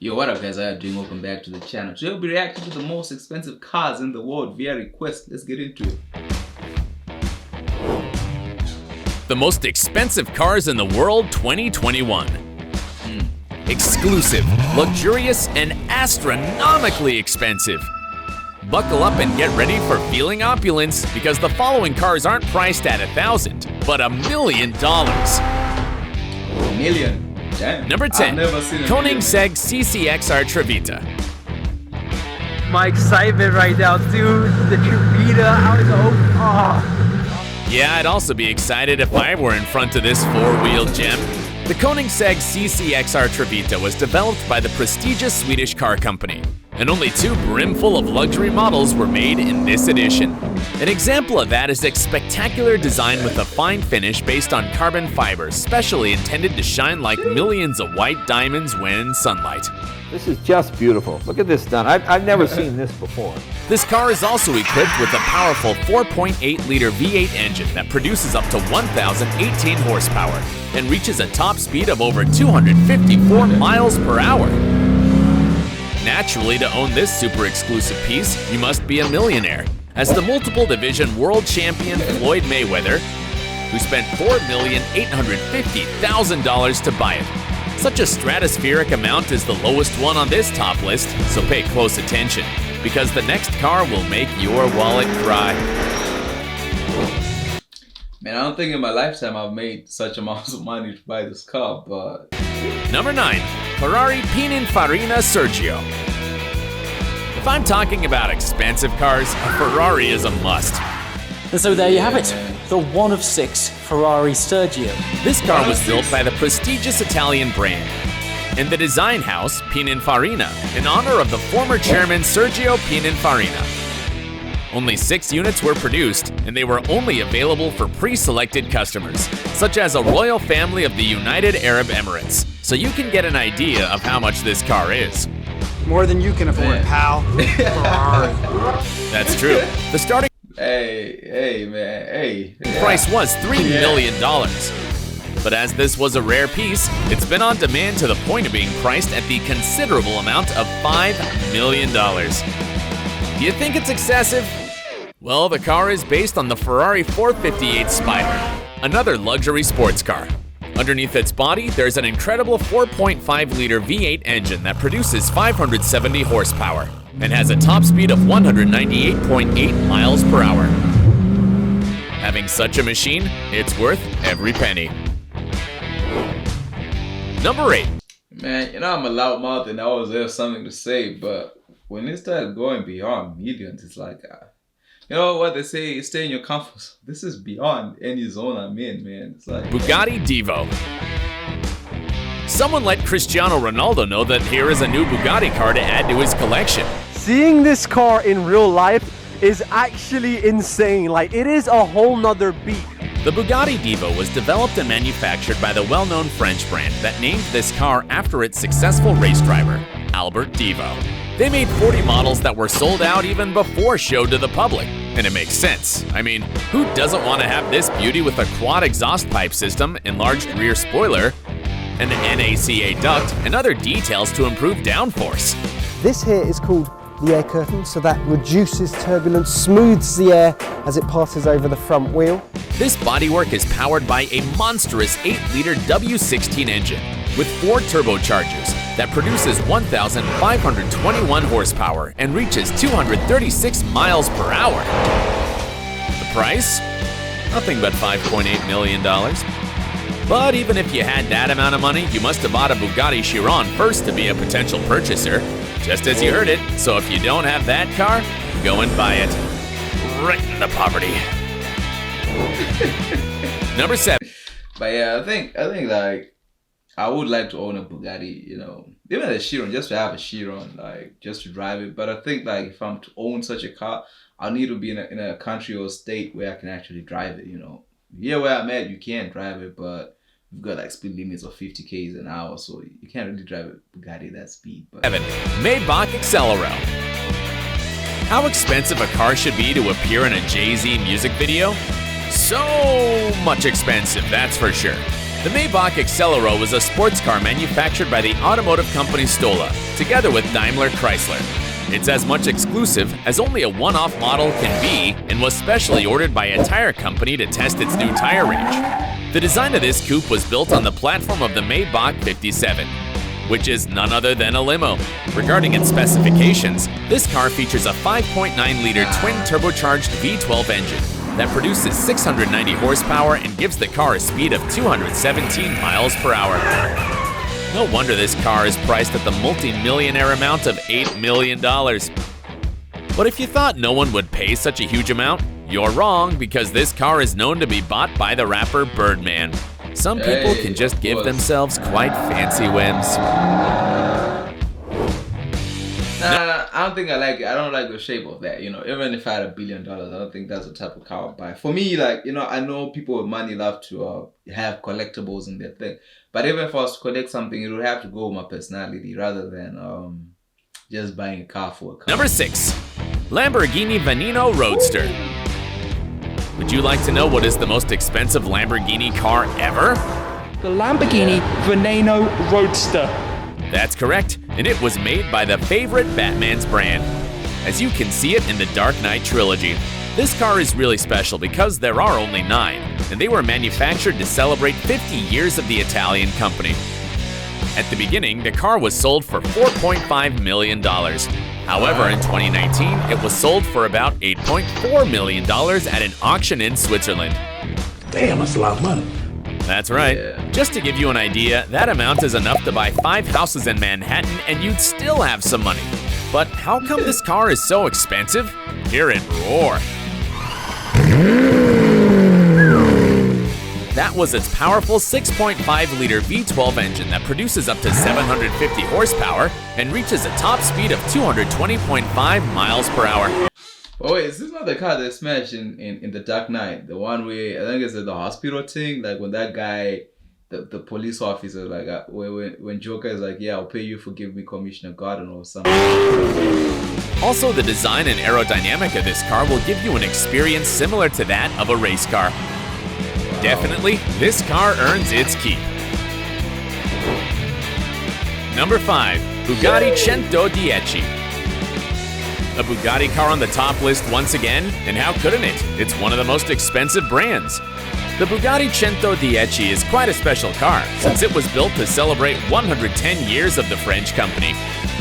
Yo, what up guys, how you doing? Welcome back to the channel. Today we'll be reacting to the most expensive cars in the world via request. Let's get into it. The most expensive cars in the world 2021. Exclusive, luxurious, and astronomically expensive. Buckle up and get ready for feeling opulence because the following cars aren't priced at $1,000, but $1 million. $1 million? Damn. Number 10, Koenigsegg ccxr Trevita. My excitement right now, dude. The Trevita, I was oh. Yeah, I'd also be excited if I were in front of this four-wheel gem. The Koenigsegg ccxr Trevita was developed by the prestigious Swedish car company, and only two brimful of luxury models were made in this edition. An example of that is its spectacular design with a fine finish based on carbon fibers, specially intended to shine like millions of white diamonds when in sunlight. This is just beautiful. Look at this done. I've never seen this before. This car is also equipped with a powerful 4.8-liter V8 engine that produces up to 1,018 horsepower and reaches a top speed of over 254 miles per hour. Naturally, to own this super exclusive piece, you must be a millionaire, as the multiple division world champion Floyd Mayweather, who spent $4,850,000 to buy it. Such a stratospheric amount is the lowest one on this top list, so pay close attention, because the next car will make your wallet cry. Man, I don't think in my lifetime I've made such amounts of money to buy this car, but... Number 9, Ferrari Pininfarina Sergio. If I'm talking about expensive cars, a Ferrari is a must. And so there you have it, the one of 6 Ferrari Sergio. This car was built by the prestigious Italian brand and the design house Pininfarina in honor of the former chairman Sergio Pininfarina. Only 6 units were produced, and they were only available for pre-selected customers, such as a royal family of the United Arab Emirates, so you can get an idea of how much this car is. More than you can afford, pal. Ferrari. That's true. The starting price was $3 million. But as this was a rare piece, it's been on demand to the point of being priced at the considerable amount of $5 million. Do you think it's excessive? Well, the car is based on the Ferrari 458 Spider, another luxury sports car. Underneath its body, there's an incredible 4.5-liter V8 engine that produces 570 horsepower and has a top speed of 198.8 miles per hour. Having such a machine, it's worth every penny. Number 8. Man, you know I'm a loudmouth and I always have something to say, but when it started going beyond millions, it's like, you know what they say, stay in your comfort zone. This is beyond any zone I'm in, man. It's like Bugatti Divo. Someone let Cristiano Ronaldo know that here is a new Bugatti car to add to his collection. Seeing this car in real life is actually insane. Like, it is a whole nother beat. The Bugatti Divo was developed and manufactured by the well-known French brand that named this car after its successful race driver, Albert Divo. They made 40 models that were sold out even before showed to the public, and it makes sense. I mean, who doesn't want to have this beauty with a quad exhaust pipe system, enlarged rear spoiler, an NACA duct, and other details to improve downforce? This here is called the air curtain, so that reduces turbulence, smooths the air as it passes over the front wheel. This bodywork is powered by a monstrous 8-liter W16 engine with 4 turbochargers that produces 1,521 horsepower and reaches 236 miles per hour. The price? Nothing but $5.8 million. But even if you had that amount of money, you must have bought a Bugatti Chiron first to be a potential purchaser, just as you heard it. So if you don't have that car, go and buy it. Right in the poverty. Number 7. But yeah, I think like I would like to own a Bugatti, you know, even a Chiron, just to have a Chiron, like just to drive it. But I think like if I'm to own such a car, I'll need to be in a country or state where I can actually drive it, you know. Here where I'm at, you can't drive it, but you've got like speed limits of 50 km an hour, so you can't really drive a Bugatti that speed. But 7. Maybach exelero. How expensive a car should be to appear in a Jay-Z music video? So much expensive, that's for sure. The Maybach exelero was a sports car manufactured by the automotive company Stola, together with Daimler Chrysler. It's as much exclusive as only a one-off model can be and was specially ordered by a tire company to test its new tire range. The design of this coupe was built on the platform of the Maybach 57, which is none other than a limo. Regarding its specifications, this car features a 5.9-liter twin-turbocharged V12 engine that produces 690 horsepower and gives the car a speed of 217 miles per hour. No wonder this car is priced at the multi-millionaire amount of $8 million. But if you thought no one would pay such a huge amount, you're wrong, because this car is known to be bought by the rapper Birdman. Some people can just give themselves quite fancy whims. Nah, I don't think I like it. I don't like the shape of that, you know. Even if I had $1 billion, I don't think that's the type of car I'd buy. For me, like, you know, I know people with money love to have collectibles in their thing. But even if I was to collect something, it would have to go with my personality rather than just buying a car for a car. Number 6. Lamborghini Veneno Roadster. Would you like to know what is the most expensive Lamborghini car ever? The Lamborghini Veneno Roadster. That's correct, and it was made by the favorite Batman's brand. As you can see it in the Dark Knight trilogy, this car is really special because there are only 9, and they were manufactured to celebrate 50 years of the Italian company. At the beginning, the car was sold for $4.5 million. However, in 2019, it was sold for about $8.4 million at an auction in Switzerland. Damn, that's a lot of money. That's right. Just to give you an idea, that amount is enough to buy 5 houses in Manhattan and you'd still have some money. But how come this car is so expensive? Hear it roar. That was its powerful 6.5-liter V12 engine that produces up to 750 horsepower and reaches a top speed of 220.5 miles per hour. Oh wait, is this not the car that smashed in the Dark Knight? The one where, I think it's the hospital thing, like when that guy, the police officer, like when Joker is like, yeah, I'll pay you for giving me Commissioner Gordon or something. Also, the design and aerodynamic of this car will give you an experience similar to that of a race car. Wow. Definitely, this car earns its keep. Number 5, Bugatti Centodieci. A Bugatti car on the top list once again, and how couldn't it? It's one of the most expensive brands. The Bugatti Centodieci is quite a special car, since it was built to celebrate 110 years of the French company.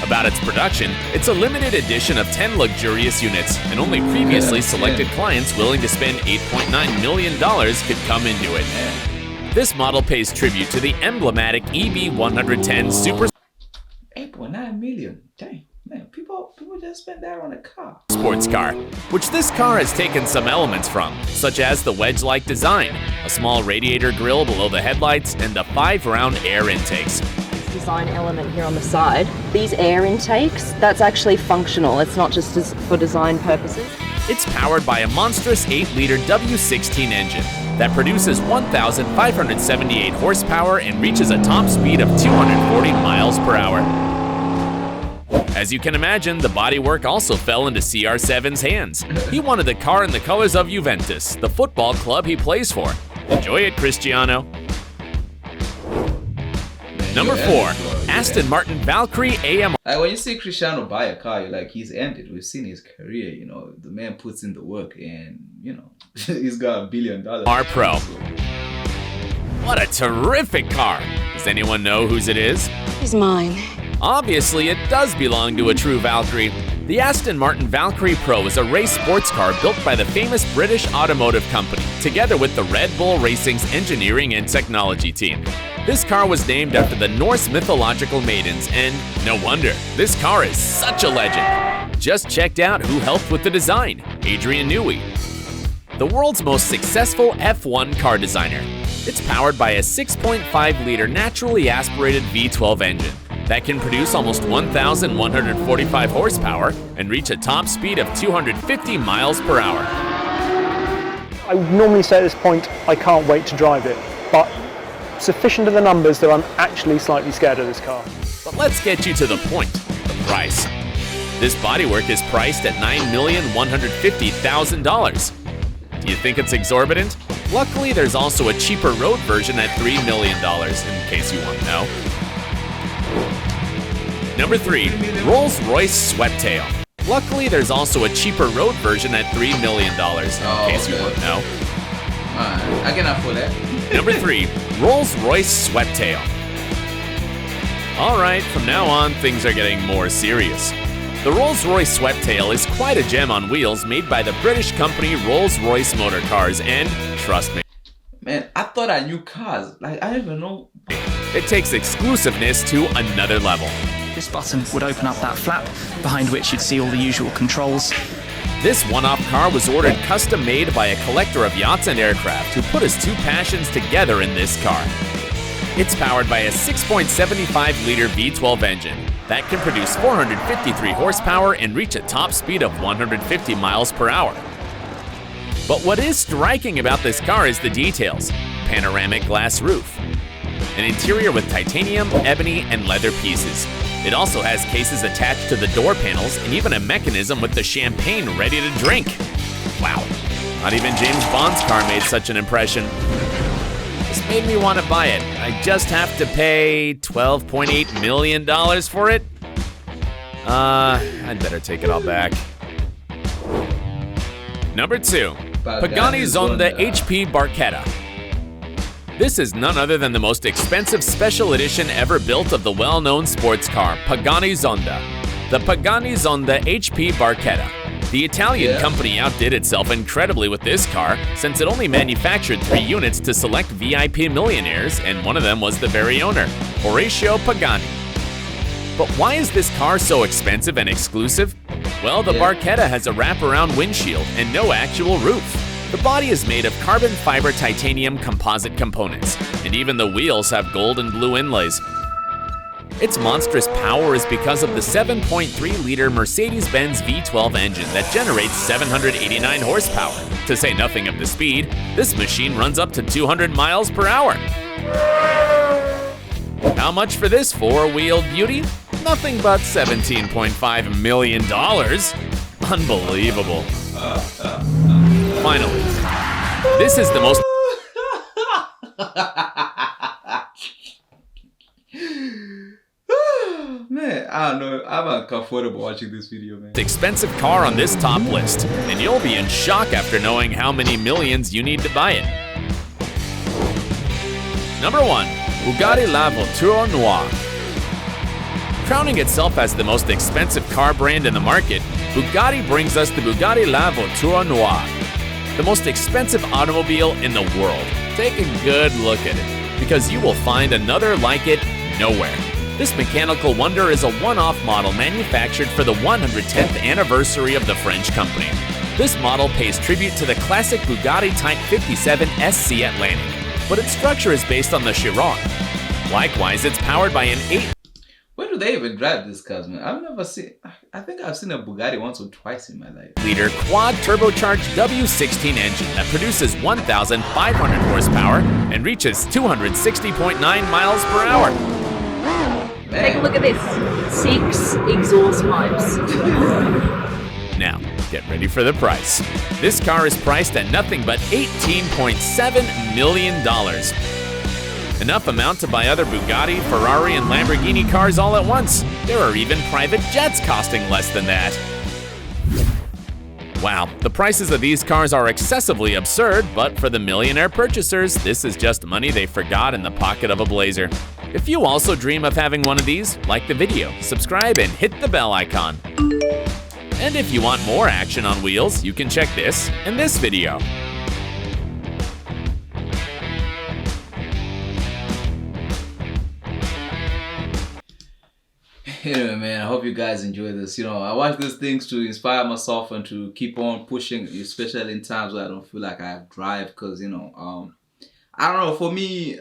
About its production, it's a limited edition of 10 luxurious units, and only previously selected clients willing to spend $8.9 million could come into it. This model pays tribute to the emblematic EB110 Super 8.9 million, dang. Man, people just spend that on a car. Sports car, which this car has taken some elements from, such as the wedge-like design, a small radiator grille below the headlights, and the 5-round air intakes. This design element here on the side, these air intakes, that's actually functional. It's not just for design purposes. It's powered by a monstrous 8-liter W16 engine that produces 1,578 horsepower and reaches a top speed of 240 miles per hour. As you can imagine, the bodywork also fell into CR7's hands. He wanted the car in the colors of Juventus, the football club he plays for. Enjoy it, Cristiano. Number 4, Aston Martin Valkyrie AMR. Like when you see Cristiano buy a car, you're like, he's ended. We've seen his career, you know. The man puts in the work and, you know, he's got $1 billion. R Pro. What a terrific car. Does anyone know whose it is? He's mine. Obviously, it does belong to a true Valkyrie. The Aston Martin Valkyrie Pro is a race sports car built by the famous British automotive company, together with the Red Bull Racing's engineering and technology team. This car was named after the Norse mythological maidens, and no wonder, this car is such a legend. Just checked out who helped with the design, Adrian Newey, the world's most successful F1 car designer. It's powered by a 6.5-liter naturally aspirated V12 engine that can produce almost 1,145 horsepower and reach a top speed of 250 miles per hour. I would normally say at this point, I can't wait to drive it, but sufficient are the numbers that I'm actually slightly scared of this car. But let's get you to the point, the price. This bodywork is priced at $9,150,000. Do you think it's exorbitant? Luckily, there's also a cheaper road version at $3 million, in case you want to know. Number 3, Rolls-Royce Sweptail. Luckily, there's also a cheaper road version at $3 million, in case you want to know. I can afford that. Number 3, Rolls-Royce Sweptail. Alright, from now on, things are getting more serious. The Rolls-Royce Sweptail is quite a gem on wheels made by the British company Rolls-Royce Motor Cars, and trust me, man, I thought I knew cars. Like, I don't even know. It takes exclusiveness to another level. This button would open up that flap, behind which you'd see all the usual controls. This one-off car was ordered custom-made by a collector of yachts and aircraft who put his two passions together in this car. It's powered by a 6.75-liter V12 engine that can produce 453 horsepower and reach a top speed of 150 miles per hour. But what is striking about this car is the details. Panoramic glass roof, an interior with titanium, ebony, and leather pieces. It also has cases attached to the door panels and even a mechanism with the champagne ready to drink. Wow, not even James Bond's car made such an impression. This made me want to buy it. I just have to pay $12.8 million for it? I'd better take it all back. Number 2, Pagani Zonda HP Barchetta. This is none other than the most expensive special edition ever built of the well-known sports car, Pagani Zonda. The Pagani Zonda HP Barchetta. The Italian company outdid itself incredibly with this car, since it only manufactured 3 units to select VIP millionaires, and one of them was the very owner, Horacio Pagani. But why is this car so expensive and exclusive? Well, the Barchetta has a wraparound windshield and no actual roof. The body is made of carbon fiber titanium composite components, and even the wheels have gold and blue inlays. Its monstrous power is because of the 7.3-liter Mercedes-Benz V12 engine that generates 789 horsepower. To say nothing of the speed, this machine runs up to 200 miles per hour. How much for this four-wheeled beauty? Nothing but $17.5 million. Unbelievable. Finally, this is the most Man, I don't know. I'm uncomfortable watching this video, man. expensive car on this top list, and you'll be in shock after knowing how many millions you need to buy it. Number 1, Bugatti La Voiture Noire. Crowning itself as the most expensive car brand in the market, Bugatti brings us the Bugatti La Voiture Noire, the most expensive automobile in the world. Take a good look at it, because you will find another like it nowhere. This mechanical wonder is a one-off model manufactured for the 110th anniversary of the French company. This model pays tribute to the classic Bugatti Type 57 SC Atlantic, but its structure is based on the Chiron. Likewise, it's powered by an 8 Where do they even drive this cars, man? I've never seen. I think I've seen a Bugatti once or twice in my life. liter quad turbocharged W16 engine that produces 1,500 horsepower and reaches 260.9 miles per hour. Man. Take a look at this. 6 exhaust pipes. Now, get ready for the price. This car is priced at nothing but $18.7 million. Enough amount to buy other Bugatti, Ferrari, and Lamborghini cars all at once. There are even private jets costing less than that. Wow, the prices of these cars are excessively absurd, but for the millionaire purchasers, this is just money they forgot in the pocket of a blazer. If you also dream of having one of these, like the video, subscribe, and hit the bell icon. And if you want more action on wheels, you can check this and this video. Anyway, man, I hope you guys enjoy this. You know, I watch these things to inspire myself and to keep on pushing, especially in times where I don't feel like I have drive. Because, you know, I don't know, for me,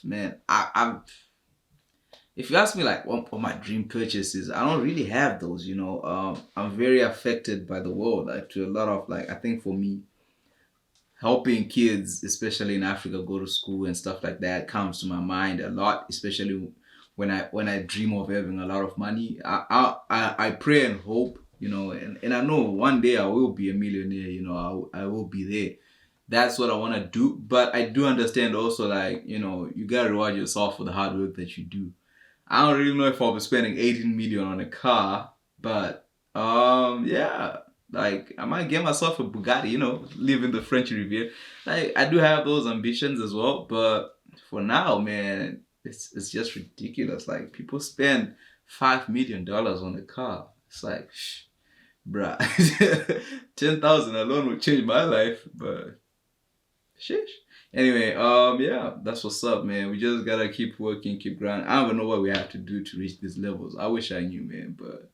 man, I'm if you ask me like what my dream purchases, I don't really have those, you know. I'm very affected by the world, like to a lot of, like, I think for me, helping kids, especially in Africa, go to school and stuff like that comes to my mind a lot, especially when I dream of having a lot of money. I pray and hope, you know, and I know one day I will be a millionaire, you know, I will be there. that's what I want to do. But I do understand also, like, you know, you gotta reward yourself for the hard work that you do. I don't really know if I'll be spending 18 million on a car, but yeah, like I might get myself a Bugatti, you know, live in the French Riviera. Like I do have those ambitions as well, but for now, man, it's just ridiculous. Like people spend $5 million on a car. It's like, bruh, 10,000 alone would change my life, but sheesh. Anyway, yeah, that's what's up, man. We just gotta keep working, keep grinding. I don't even know what we have to do to reach these levels. I wish I knew, man, but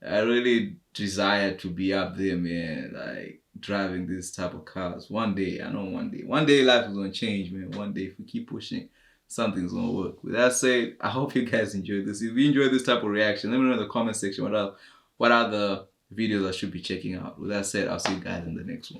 I really desire to be up there, man. Like driving this type of cars. One day, I know one day life is gonna change, man. One day, if we keep pushing, something's gonna work. With that said, I hope you guys enjoyed this. If you enjoyed this type of reaction, let me know in the comment section what are the videos I should be checking out. With that said, I'll see you guys in the next one.